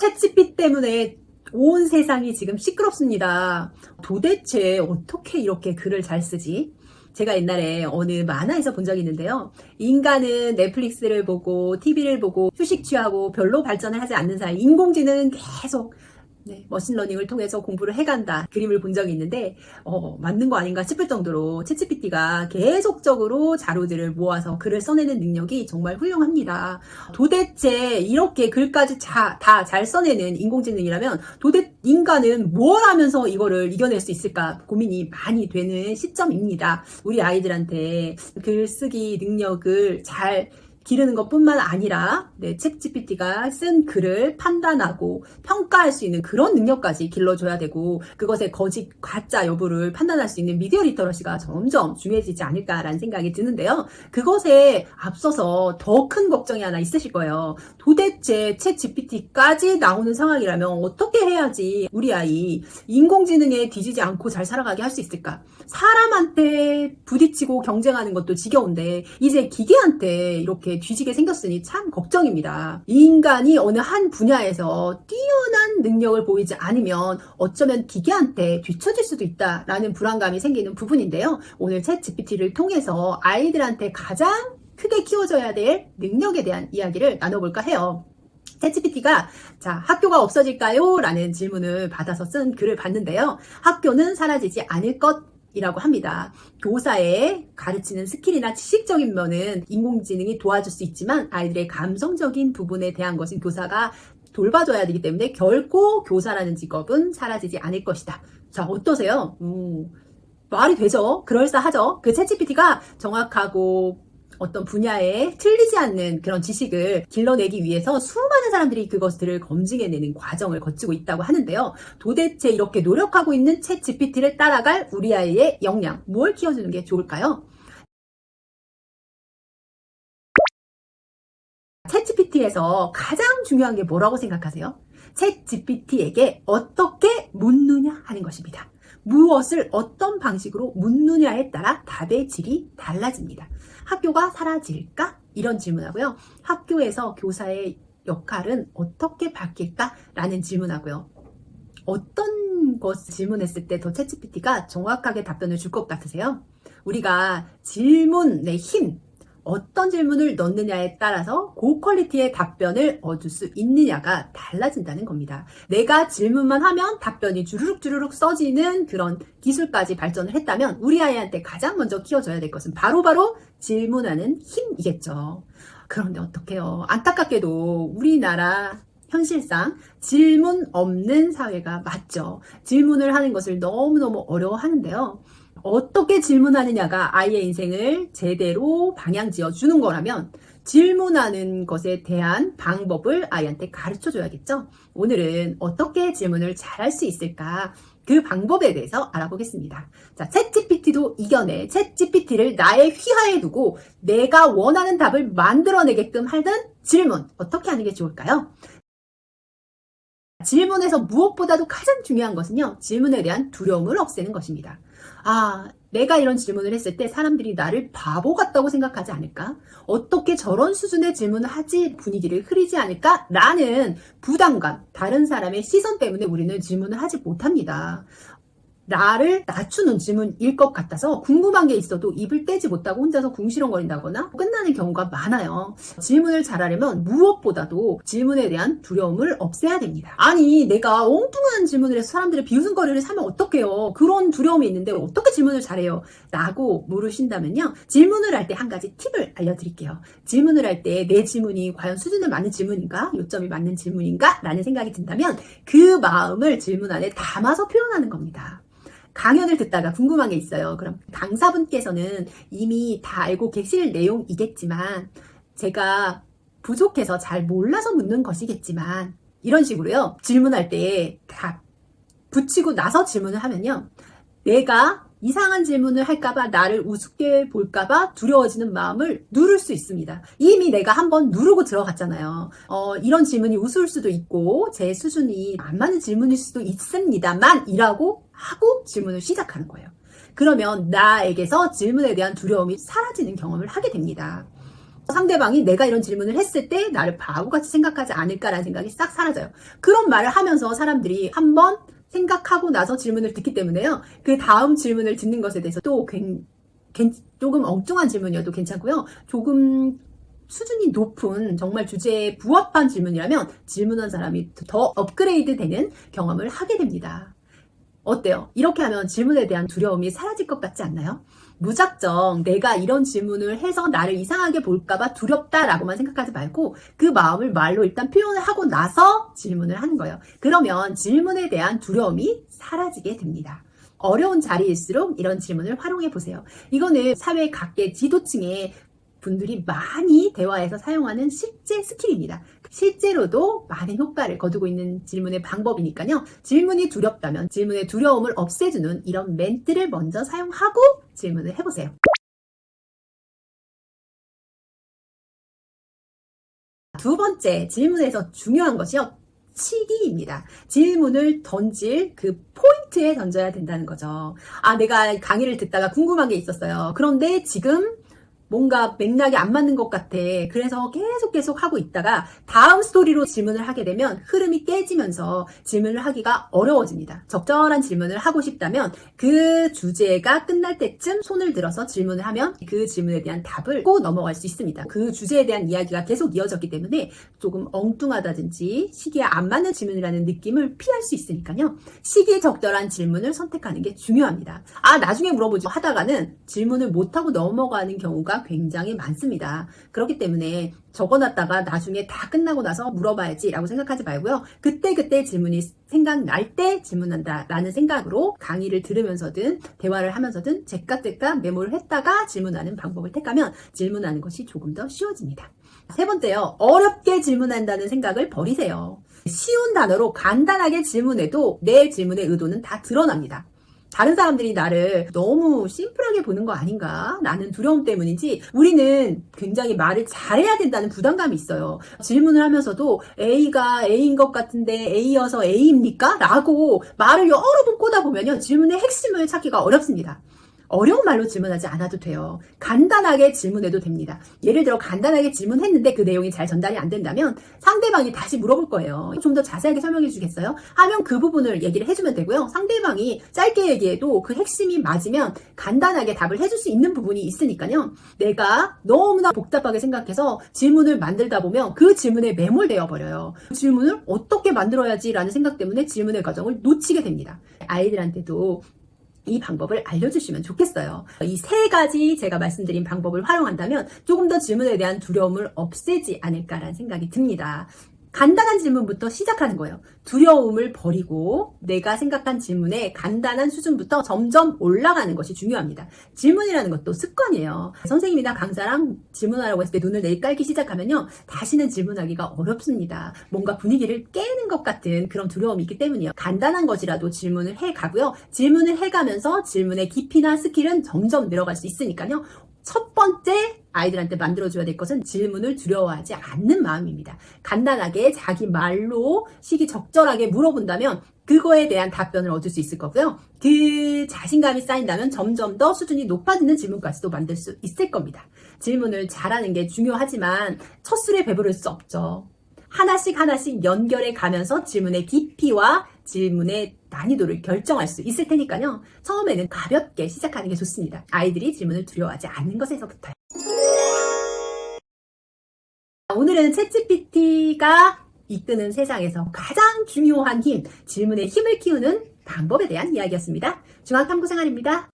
챗GPT 때문에 온 세상이 지금 시끄럽습니다. 도대체 어떻게 이렇게 글을 잘 쓰지? 제가 옛날에 어느 만화에서 본 적이 있는데요. 인간은 넷플릭스를 보고 TV를 보고 휴식 취하고 별로 발전을 하지 않는 사이 인공지능은 계속 머신러닝을 통해서 공부를 해간다 그림을 본 적이 있는데 맞는 거 아닌가 싶을 정도로 챗GPT가 계속적으로 자료들을 모아서 글을 써내는 능력이 정말 훌륭합니다. 도대체 이렇게 글까지 다 잘 써내는 인공지능이라면 도대체 인간은 뭘 하면서 이거를 이겨낼 수 있을까 고민이 많이 되는 시점입니다. 우리 아이들한테 글쓰기 능력을 잘 기르는 것뿐만 아니라 챗GPT가 쓴 글을 판단하고 평가할 수 있는 그런 능력까지 길러줘야 되고, 그것의 거짓 가짜 여부를 판단할 수 있는 미디어 리터러시가 점점 중요해지지 않을까라는 생각이 드는데요. 그것에 앞서서 더 큰 걱정이 하나 있으실 거예요. 도대체 챗GPT까지 나오는 상황이라면 어떻게 해야지 우리 아이 인공지능에 뒤지지 않고 잘 살아가게 할 수 있을까? 사람한테 부딪히고 경쟁하는 것도 지겨운데 이제 기계한테 이렇게 뒤지게 생겼으니 참 걱정입니다. 인간이 어느 한 분야에서 뛰어난 능력을 보이지 않으면 어쩌면 기계한테 뒤처질 수도 있다라는 불안감이 생기는 부분인데요. 오늘 챗GPT를 통해서 아이들한테 가장 크게 키워줘야 될 능력에 대한 이야기를 나눠볼까 해요. 챗GPT가 학교가 없어질까요? 라는 질문을 받아서 쓴 글을 봤는데요. 학교는 사라지지 않을 것이라고 합니다. 교사의 가르치는 스킬이나 지식적인 면은 인공지능이 도와줄 수 있지만 아이들의 감성적인 부분에 대한 것은 교사가 돌봐줘야 되기 때문에 결코 교사라는 직업은 사라지지 않을 것이다. 자, 어떠세요? 말이 되죠? 그럴싸하죠? 그 챗GPT가 정확하고 어떤 분야에 틀리지 않는 그런 지식을 길러내기 위해서 수많은 사람들이 그것들을 검증해내는 과정을 거치고 있다고 하는데요. 도대체 이렇게 노력하고 있는 챗GPT를 따라갈 우리 아이의 역량, 뭘 키워주는 게 좋을까요? 챗GPT에서 가장 중요한 게 뭐라고 생각하세요? 챗GPT에게 어떻게 묻느냐 하는 것입니다. 무엇을 어떤 방식으로 묻느냐에 따라 답의 질이 달라집니다. 학교가 사라질까? 이런 질문하고요. 학교에서 교사의 역할은 어떻게 바뀔까? 라는 질문하고요. 어떤 것을 질문했을 때 더 챗GPT가 정확하게 답변을 줄 것 같으세요? 우리가 질문의 힘, 어떤 질문을 넣느냐에 따라서 고퀄리티의 답변을 얻을 수 있느냐가 달라진다는 겁니다. 내가 질문만 하면 답변이 주르륵 써지는 그런 기술까지 발전을 했다면 우리 아이한테 가장 먼저 키워줘야 될 것은 바로바로 질문하는 힘이겠죠. 그런데 어떡해요? 안타깝게도 우리나라 현실상 질문 없는 사회가 맞죠. 질문을 하는 것을 너무너무 어려워하는데요. 어떻게 질문하느냐가 아이의 인생을 제대로 방향지어 주는 거라면 질문하는 것에 대한 방법을 아이한테 가르쳐 줘야겠죠. 오늘은 어떻게 질문을 잘할 수 있을까? 그 방법에 대해서 알아보겠습니다. 자, 챗GPT도 이겨내 챗GPT를 나의 휘하에 두고 내가 원하는 답을 만들어내게끔 하는 질문, 어떻게 하는 게 좋을까요? 질문에서 무엇보다도 가장 중요한 것은요, 질문에 대한 두려움을 없애는 것입니다. 내가 이런 질문을 했을 때 사람들이 나를 바보 같다고 생각하지 않을까? 어떻게 저런 수준의 질문을 하지 분위기를 흐리지 않을까? 라는 부담감, 다른 사람의 시선 때문에 우리는 질문을 하지 못합니다. 나를 낮추는 질문일 것 같아서 궁금한 게 있어도 입을 떼지 못하고 혼자서 궁시렁거린다거나 끝나는 경우가 많아요. 질문을 잘하려면 무엇보다도 질문에 대한 두려움을 없애야 됩니다. 아니, 내가 엉뚱한 질문을 해서 사람들의 비웃음거리를 사면 어떡해요? 그런 두려움이 있는데 어떻게 질문을 잘해요? 라고 물으신다면요. 질문을 할 때 한 가지 팁을 알려드릴게요. 질문을 할 때 내 질문이 과연 수준에 맞는 질문인가? 요점이 맞는 질문인가? 라는 생각이 든다면 그 마음을 질문 안에 담아서 표현하는 겁니다. 강연을 듣다가 궁금한 게 있어요. 그럼 강사분께서는 이미 다 알고 계실 내용이겠지만 제가 부족해서 잘 몰라서 묻는 것이겠지만 이런 식으로요. 질문할 때 다 붙이고 나서 질문을 하면요. 내가 이상한 질문을 할까봐 나를 우습게 볼까봐 두려워지는 마음을 누를 수 있습니다. 이미 내가 한번 누르고 들어갔잖아요. 이런 질문이 우스울 수도 있고 제 수준이 안 맞는 질문일 수도 있습니다만 이라고 하고 질문을 시작하는 거예요. 그러면 나에게서 질문에 대한 두려움이 사라지는 경험을 하게 됩니다. 상대방이 내가 이런 질문을 했을 때 나를 바보같이 생각하지 않을까라는 생각이 싹 사라져요. 그런 말을 하면서 사람들이 한번 생각하고 나서 질문을 듣기 때문에요. 그 다음 질문을 듣는 것에 대해서 또 조금 엉뚱한 질문이어도 괜찮고요. 조금 수준이 높은 정말 주제에 부합한 질문이라면 질문한 사람이 더 업그레이드 되는 경험을 하게 됩니다. 어때요? 이렇게 하면 질문에 대한 두려움이 사라질 것 같지 않나요? 무작정 내가 이런 질문을 해서 나를 이상하게 볼까봐 두렵다라고만 생각하지 말고 그 마음을 말로 일단 표현을 하고 나서 질문을 하는 거예요. 그러면 질문에 대한 두려움이 사라지게 됩니다. 어려운 자리일수록 이런 질문을 활용해 보세요. 이거는 사회 각계 지도층의 분들이 많이 대화에서 사용하는 실제 스킬입니다. 실제로도 많은 효과를 거두고 있는 질문의 방법이니까요. 질문이 두렵다면 질문의 두려움을 없애주는 이런 멘트를 먼저 사용하고 질문을 해보세요. 두 번째 질문에서 중요한 것이요. 시기입니다. 질문을 던질 그 포인트에 던져야 된다는 거죠. 내가 강의를 듣다가 궁금한 게 있었어요. 그런데 지금 뭔가 맥락이 안 맞는 것 같아. 그래서 계속 하고 있다가 다음 스토리로 질문을 하게 되면 흐름이 깨지면서 질문을 하기가 어려워집니다. 적절한 질문을 하고 싶다면 그 주제가 끝날 때쯤 손을 들어서 질문을 하면 그 질문에 대한 답을 꼭 넘어갈 수 있습니다. 그 주제에 대한 이야기가 계속 이어졌기 때문에 조금 엉뚱하다든지 시기에 안 맞는 질문이라는 느낌을 피할 수 있으니까요. 시기에 적절한 질문을 선택하는 게 중요합니다. 나중에 물어보지 하다가는 질문을 못하고 넘어가는 경우가 굉장히 많습니다. 그렇기 때문에 적어놨다가 나중에 다 끝나고 나서 물어봐야지 라고 생각하지 말고요. 그때 질문이 생각날 때 질문한다 라는 생각으로 강의를 들으면서든 대화를 하면서든 째깍째깍 메모를 했다가 질문하는 방법을 택하면 질문하는 것이 조금 더 쉬워집니다. 세 번째요. 어렵게 질문한다는 생각을 버리세요. 쉬운 단어로 간단하게 질문해도 내 질문의 의도는 다 드러납니다. 다른 사람들이 나를 너무 심플하게 보는 거 아닌가? 라는 두려움 때문인지 우리는 굉장히 말을 잘해야 된다는 부담감이 있어요. 질문을 하면서도 A가 A인 것 같은데 A여서 A입니까? 라고 말을 여러 번 꼬다 보면요. 질문의 핵심을 찾기가 어렵습니다. 어려운 말로 질문하지 않아도 돼요. 간단하게 질문해도 됩니다. 예를 들어 간단하게 질문했는데 그 내용이 잘 전달이 안 된다면 상대방이 다시 물어볼 거예요. 좀 더 자세하게 설명해 주시겠어요? 하면 그 부분을 얘기를 해주면 되고요. 상대방이 짧게 얘기해도 그 핵심이 맞으면 간단하게 답을 해줄 수 있는 부분이 있으니까요. 내가 너무나 복잡하게 생각해서 질문을 만들다 보면 그 질문에 매몰되어 버려요. 그 질문을 어떻게 만들어야지 라는 생각 때문에 질문의 과정을 놓치게 됩니다. 아이들한테도 이 방법을 알려주시면 좋겠어요. 이 세 가지 제가 말씀드린 방법을 활용한다면 조금 더 질문에 대한 두려움을 없애지 않을까라는 생각이 듭니다. 간단한 질문부터 시작하는 거예요. 두려움을 버리고 내가 생각한 질문의 간단한 수준부터 점점 올라가는 것이 중요합니다. 질문이라는 것도 습관이에요. 선생님이나 강사랑 질문하라고 했을 때 눈을 내리깔기 시작하면요. 다시는 질문하기가 어렵습니다. 뭔가 분위기를 깨는 것 같은 그런 두려움이 있기 때문이에요. 간단한 것이라도 질문을 해가고요. 질문을 해가면서 질문의 깊이나 스킬은 점점 늘어갈 수 있으니까요. 첫 번째 아이들한테 만들어줘야 될 것은 질문을 두려워하지 않는 마음입니다. 간단하게 자기 말로 시기적절하게 물어본다면 그거에 대한 답변을 얻을 수 있을 거고요. 그 자신감이 쌓인다면 점점 더 수준이 높아지는 질문까지도 만들 수 있을 겁니다. 질문을 잘하는 게 중요하지만 첫 술에 배부를 수 없죠. 하나씩 연결해 가면서 질문의 깊이와 질문의 난이도를 결정할 수 있을 테니까요. 처음에는 가볍게 시작하는 게 좋습니다. 아이들이 질문을 두려워하지 않는 것에서부터요. 오늘은 챗GPT가 이끄는 세상에서 가장 중요한 힘, 질문의 힘을 키우는 방법에 대한 이야기였습니다. 중앙탐구생활입니다.